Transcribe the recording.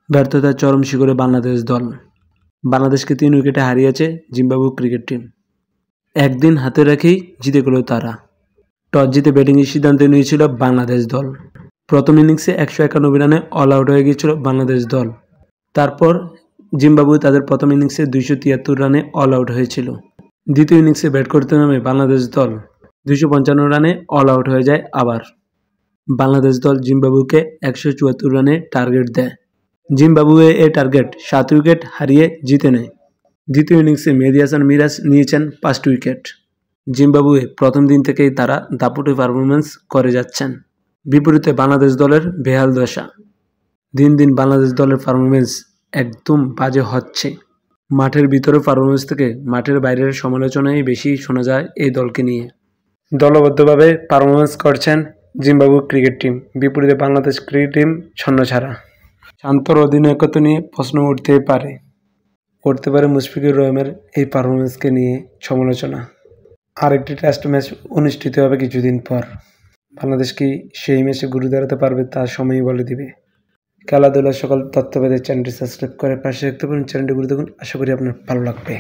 ব্যর্থতার চরম শিখরে বাংলাদেশ দল। বাংলাদেশকে 3 উইকেটে হারিয়েছে জিম্বাবুয়ে ক্রিকেট টিম। একদিন হাতে রেখেই জিতে গেল তারা। টস জিতে ব্যাটিংয়ের সিদ্ধান্ত নিয়েছিল বাংলাদেশ দল। প্রথম ইনিংসে 191 রানে অল আউট হয়ে গিয়েছিল বাংলাদেশ দল। তারপর জিম্বাবুয়ে তাদের প্রথম ইনিংসে 273 রানে অল আউট হয়েছিল। দ্বিতীয় ইনিংসে ব্যাট করতে নামে বাংলাদেশ দল 255 রানে অল আউট হয়ে যায় আবার। বাংলাদেশ দল জিম্বাবুয়েকে 174 রানে টার্গেট দেয়। জিম্বাবুয়ে এই টার্গেট 7 উইকেট হারিয়ে জিতে নেয়। দ্বিতীয় ইনিংসে মেহেদী হাসান মিরাজ নিয়েছেন 5 উইকেট। জিম্বাবুয়ে প্রথম দিন থেকেই তারা দাপুটে পারফরমেন্স করে যাচ্ছেন। বিপরীতে বাংলাদেশ দলের বেহাল দশা। দিন দিন বাংলাদেশ দলের পারফরমেন্স একদম বাজে হচ্ছে। মাঠের ভিতরের পারফরমেন্স থেকে মাঠের বাইরের সমালোচনাই বেশি শোনা যায় এই দলকে নিয়ে। দলবদ্ধভাবে পারফরমেন্স করছেন জিম্বাবুয়ে ক্রিকেট টিম, বিপরীতে বাংলাদেশ ক্রিকেট টিম ছন্নছাড়া। শান্তর অধিনায়কত্ব নিয়ে প্রশ্ন উঠতে পারে মুশফিকুর রহিমের এই পারফরমেন্সকে নিয়ে সমালোচনা। আরেকটি টেস্ট ম্যাচ অনুষ্ঠিত হবে কিছুদিন পর। বাংলাদেশ কি সেই ম্যাচে ঘুরে দাঁড়াতে পারবে তা সময়ই বলে দিবে। খেলাধুলার সকল তথ্য পেতে চ্যানেলটি সাবস্ক্রাইব করে পাশে রাখতে পারেন। চ্যানেলটি ঘুরে দেখুন, আশা করি আপনার ভালো লাগবে।